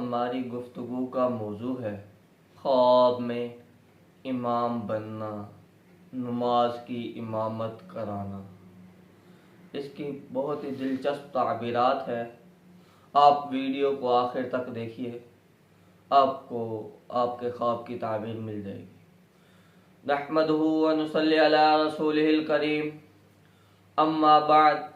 हमारी गुफ्तगू का मौजू है ख्वाब में इमाम बनना, नमाज की इमामत कराना। इसकी बहुत ही दिलचस्प ताबीरात है। आप वीडियो को आखिर तक देखिए, आपको आपके ख्वाब की ताबीर मिल जाएगी। नहमदुहु व नुसल्ली अला रसूलिहिल करीम, अम्मा बाद,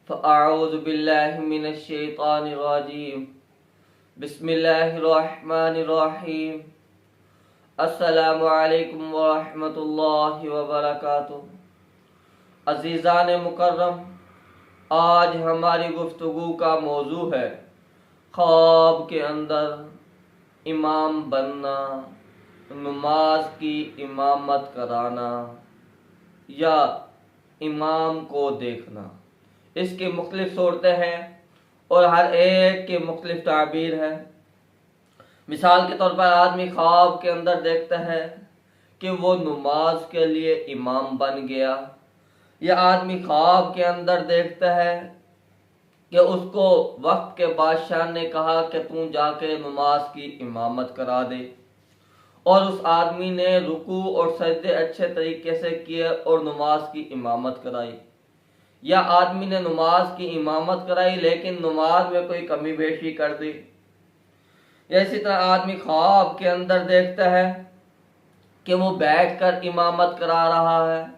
फ़अऊज़ु बिल्लाहि मिनश शैतानिर रजीम, बिस्मिल्लाहिर्रहमानिर्रहीम। अस्सलामु अलैकुम व रहमतुल्लाहि व बरकातुहू। अज़ीज़ान मुकर्रम, आज हमारी गुफ्तगू का मौजू है ख्वाब के अंदर इमाम बनना, नमाज की इमामत कराना या इमाम को देखना। इसकी मुख्तलिफ सूरतें हैं और हर एक की मुख्तलिफ ताबीर है। मिसाल के तौर पर आदमी ख्वाब के अंदर देखता है कि वो नमाज के लिए इमाम बन गया, या आदमी ख्वाब के अंदर देखता है कि उसको वक्त के बादशाह ने कहा कि तू जाके नमाज की इमामत करा दे, और उस आदमी ने रुकू और सजदे अच्छे तरीके से किए और नमाज की इमामत कराई। या आदमी ने नमाज की इमामत कराई लेकिन नमाज में कोई कमी बेशी कर दी। या इसी तरह आदमी ख्वाब के अंदर देखता है कि वो बैठकर इमामत करा रहा है,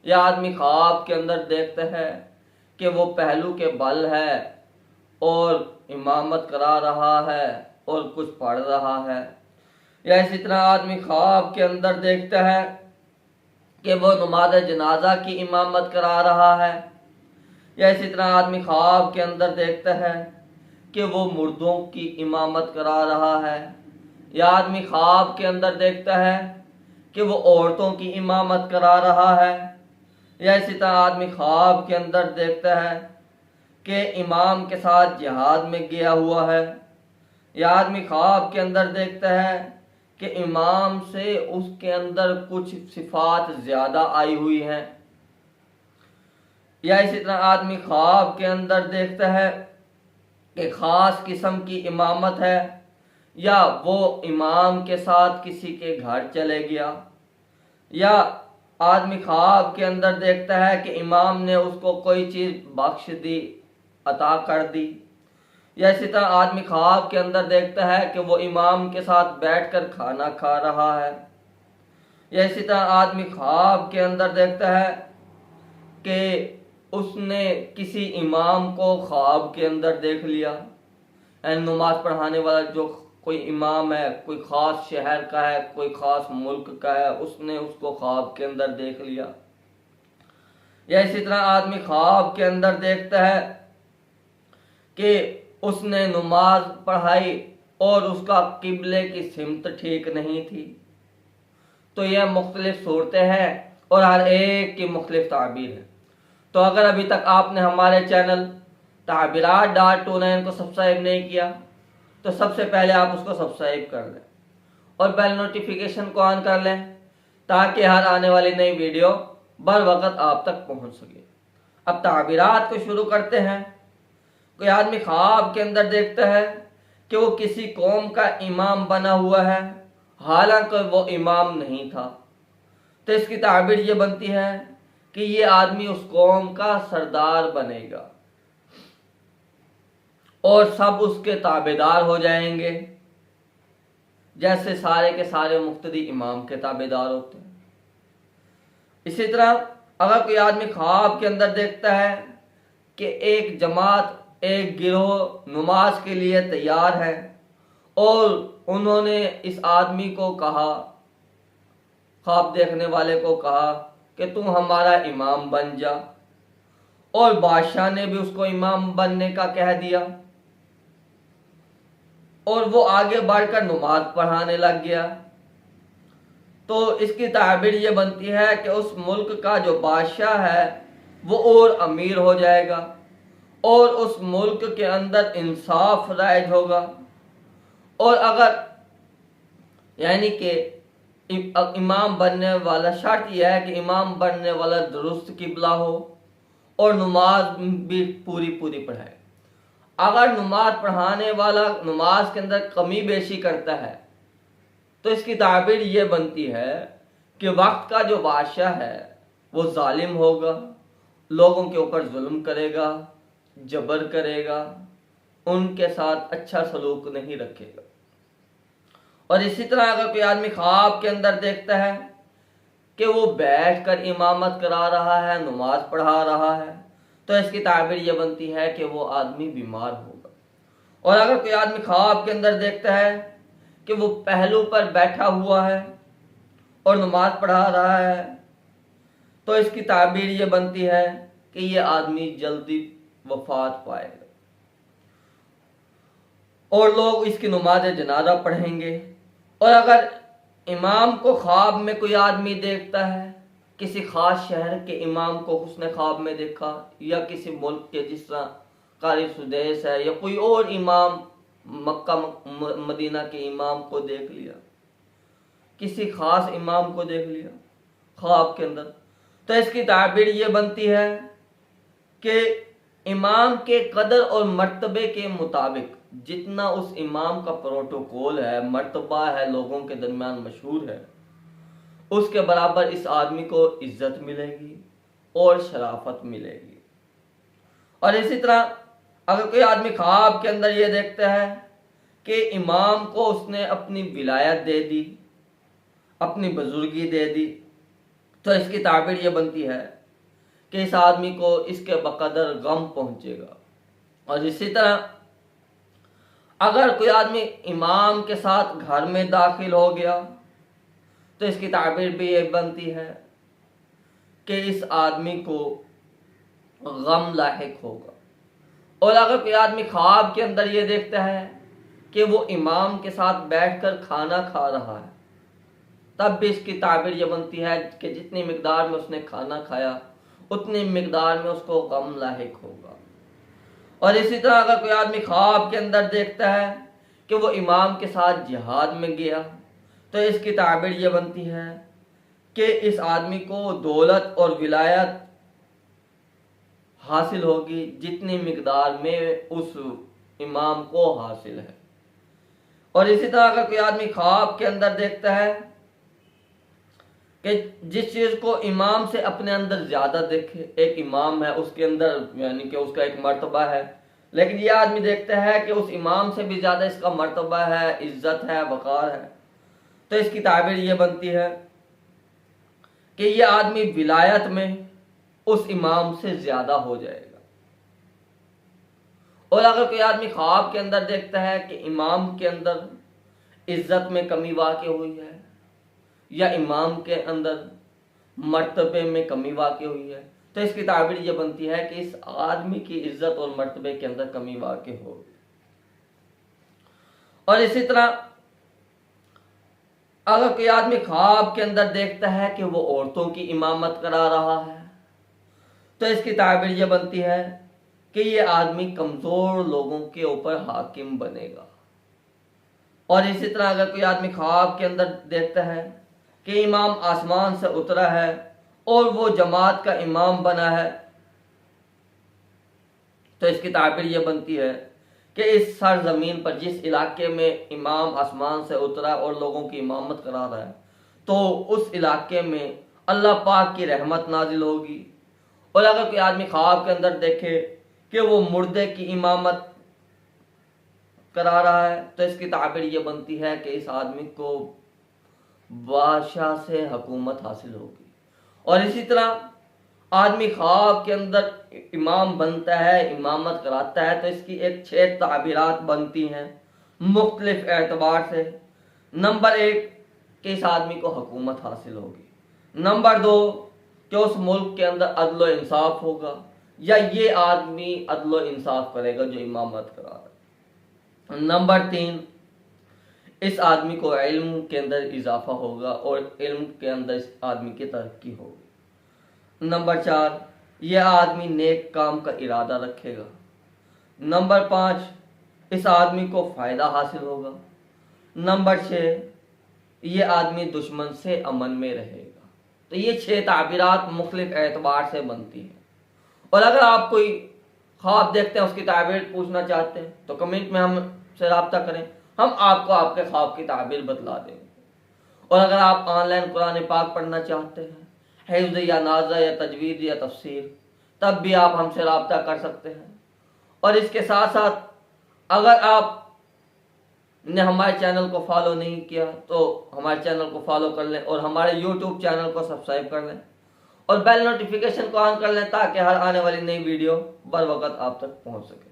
या आदमी ख्वाब के अंदर देखता है कि वो पहलू के बल है और इमामत करा रहा है और कुछ पढ़ रहा है। या इसी तरह आदमी ख्वाब के अंदर देखता है कि वो नमाज जनाजा की इमामत करा रहा है। या इसी तरह आदमी ख्वाब के अंदर देखता है कि वो मुर्दों की इमामत करा रहा है। या आदमी ख्वाब के अंदर देखता है कि वो औरतों की इमामत करा रहा है। या इसी तरह आदमी ख्वाब के अंदर देखता है कि इमाम के साथ जिहाद में गया हुआ है। या आदमी ख्वाब के अंदर देखता है कि इमाम से उसके अंदर कुछ सिफात ज़्यादा आई हुई हैं। या इसी तरह आदमी ख्वाब के अंदर देखता है कि ख़ास किस्म की इमामत है, या वो इमाम के साथ किसी के घर चले गया। या आदमी ख्वाब के अंदर देखता है कि इमाम ने उसको कोई चीज़ बख्श दी, अता कर दी। या इसी तरह आदमी ख्वाब के अंदर देखता है कि वो इमाम के साथ बैठकर खाना खा रहा है। या इसी तरह आदमी ख्वाब के अंदर देखता है कि उसने किसी इमाम को ख्वाब के अंदर देख लिया। नमाज पढ़ाने वाला जो कोई इमाम है, कोई ख़ास शहर का है, कोई ख़ास मुल्क का है, उसने उसको ख्वाब के अंदर देख लिया। या इसी तरह आदमी ख्वाब के अंदर देखता है कि उसने नमाज पढ़ाई और उसका किबले की सिमत ठीक नहीं थी। तो यह मुख्तलिफ सूरतें हैं और हर एक की मुख्तलिफ ताबीर है। तो अगर अभी तक आपने हमारे चैनल ताबीरात.29 को सब्सक्राइब नहीं किया तो सबसे पहले आप उसको सब्सक्राइब कर लें और बेल नोटिफिकेशन को ऑन कर लें, ताकि हर आने वाली नई वीडियो बर वक्त आप तक पहुंच सके। अब ताबीरात को शुरू करते हैं। कोई आदमी ख्वाब के अंदर देखता है कि वो किसी कौम का इमाम बना हुआ है, हालांकि वो इमाम नहीं था। तो इसकी ताबीर ये बनती है कि ये आदमी उस कौम का सरदार बनेगा और सब उसके ताबेदार हो जाएंगे, जैसे सारे के सारे मुक्तदी इमाम के ताबेदार होते हैं। इसी तरह अगर कोई आदमी ख्वाब के अंदर देखता है कि एक जमात, एक गिरोह नमाज के लिए तैयार है और उन्होंने इस आदमी को कहा, ख्वाब देखने वाले को कहा कि तू हमारा इमाम बन जा, और बादशाह ने भी उसको इमाम बनने का कह दिया और वो आगे बढ़कर नमाज पढ़ाने लग गया। तो इसकी ताबीर ये बनती है कि उस मुल्क का जो बादशाह है वो और अमीर हो जाएगा और उस मुल्क के अंदर इंसाफ राइज होगा। और अगर यानी कि इमाम बनने वाला, शर्त यह है कि इमाम बनने वाला दुरुस्त किबला हो और नमाज भी पूरी पूरी पढ़ाए। अगर नमाज पढ़ाने वाला नमाज के अंदर कमी बेशी करता है तो इसकी ताबीर ये बनती है कि वक्त का जो बादशाह है वो जालिम होगा, लोगों के ऊपर जुल्म करेगा, जबर करेगा, उनके साथ अच्छा सलूक नहीं रखेगा। और इसी तरह अगर कोई आदमी ख्वाब के अंदर देखता है कि वो बैठकर इमामत करा रहा है, नमाज पढ़ा रहा है, तो इसकी ताबीर ये बनती है कि वो आदमी बीमार होगा। और अगर कोई आदमी ख्वाब के अंदर देखता है कि वो पहलू पर बैठा हुआ है और नमाज पढ़ा रहा है, तो इसकी ताबीर ये बनती है कि ये आदमी जल्दी वफात पाएगा और लोग इसकी नमाज जनाजा पढ़ेंगे। और अगर इमाम को ख्वाब में कोई आदमी देखता है, किसी खास शहर के इमाम को उसने ख्वाब में देखा, या किसी मुल्क के जिस तरह कारी सुदेश है, या कोई और इमाम मक्का मदीना के इमाम को देख लिया, किसी खास इमाम को देख लिया ख्वाब के अंदर, तो इसकी ताबीर ये बनती है कि इमाम के कदर और मर्तबे के मुताबिक जितना उस इमाम का प्रोटोकॉल है, मर्तबा है, लोगों के दरमियान मशहूर है, उसके बराबर इस आदमी को इज्जत मिलेगी और शराफत मिलेगी। और इसी तरह अगर कोई आदमी ख्वाब के अंदर ये देखता है कि इमाम को उसने अपनी विलायत दे दी, अपनी बुजुर्गी दे दी, तो इसकी ताबीर ये बनती है कि इस आदमी को इसके बकदर गम पहुंचेगा। और इसी तरह अगर कोई आदमी इमाम के साथ घर में दाखिल हो गया तो इसकी ताबीर भी ये बनती है कि इस आदमी को गम लाहिक होगा। और अगर कोई आदमी ख्वाब के अंदर ये देखता है कि वो इमाम के साथ बैठकर खाना खा रहा है, तब भी इसकी ताबीर ये बनती है कि जितनी मिकदार में उसने खाना खाया उतनी मिकदार में उसको गम लाहिक होगा। और इसी तरह अगर कोई आदमी ख्वाब के अंदर देखता है कि वो इमाम के साथ जिहाद में गया, तो इसकी ताबीर ये बनती है कि इस आदमी को दौलत और विलायत हासिल होगी जितनी मिकदार में उस इमाम को हासिल है। और इसी तरह अगर कोई आदमी ख्वाब के अंदर देखता है कि जिस चीज को इमाम से अपने अंदर ज्यादा देखे, एक इमाम है उसके अंदर यानी कि उसका एक मर्तबा है, लेकिन यह आदमी देखता है कि उस इमाम से भी ज्यादा इसका मर्तबा है, इज्जत है, वकार है, तो इसकी ताबीर यह बनती है कि यह आदमी विलायत में उस इमाम से ज्यादा हो जाएगा। और अगर कोई आदमी ख्वाब के अंदर देखता है कि इमाम के अंदर इज्जत में कमी वाक़ हुई है या इमाम के अंदर मर्तबे में कमी वाक़ हुई है, तो इसकी ताबीर ये बनती है कि इस आदमी की इज्जत और मर्तबे के अंदर कमी वाक़ हो। और इसी तरह अगर कोई आदमी ख्वाब के अंदर देखता है कि वो औरतों की इमामत करा रहा है, तो इसकी ताबीर ये बनती है कि ये आदमी कमजोर लोगों के ऊपर हाकिम बनेगा। और इसी तरह अगर कोई आदमी ख्वाब के अंदर देखता है कि इमाम आसमान से उतरा है और वो जमात का इमाम बना है, तो इसकी ताबीर ये बनती है कि इस सरजमीन पर जिस इलाके में इमाम आसमान से उतरा और लोगों की इमामत करा रहा है, तो उस इलाके में अल्लाह पाक की रहमत नाजिल होगी। और अगर कोई आदमी ख्वाब के अंदर देखे कि वो मुर्दे की इमामत करा रहा है, तो इसकी ताबीर ये बनती है कि इस आदमी को बादशाह से हुकूमत हासिल होगी। और इसी तरह आदमी ख्वाब के अंदर इमाम बनता है, इमामत कराता है, तो इसकी एक 6 ताबीरात बनती हैं मुख्तलिफ एतबार से। नंबर 1 कि इस आदमी को हुकूमत हासिल होगी। नंबर 2 कि उस मुल्क के अंदर अदल इंसाफ होगा, या ये आदमी अदल इंसाफ करेगा जो इमामत करा रहा है। नंबर 3 इस आदमी को इल्म के अंदर इजाफा होगा और इल्म के अंदर इस आदमी की तरक्की होगी। नंबर 4 यह आदमी नेक काम का इरादा रखेगा। नंबर 5 इस आदमी को फ़ायदा हासिल होगा। नंबर 6 यह आदमी दुश्मन से अमन में रहेगा। तो ये 6 ताबीरात मुख्तलिफ एतबार से बनती हैं। और अगर आप कोई ख्वाब देखते हैं, उसकी ताबीर पूछना चाहते हैं तो कमेंट में हमसे रब्ता करें, हम आपको आपके ख्वाब की ताबीर बतला देंगे। और अगर आप ऑनलाइन कुरान पाक पढ़ना चाहते हैं, हिफ्ज़ या नाज़ा या तजवीद या तफसीर, तब भी आप हमसे रब्ता कर सकते हैं। और इसके साथ साथ अगर आपने हमारे चैनल को फॉलो नहीं किया तो हमारे चैनल को फॉलो कर लें और हमारे यूट्यूब चैनल को सब्सक्राइब कर लें और बेल नोटिफिकेशन को ऑन कर लें ताकि हर आने वाली नई वीडियो बर वक्त आप तक पहुँच सके।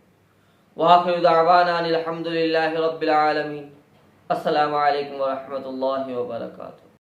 वाखिर दावाना अनिल हम्दुलिल्लाहि रब्बिल आलमीन। अस्सलामु अलैकुम व रहमतुल्लाहि व बरकातुहू।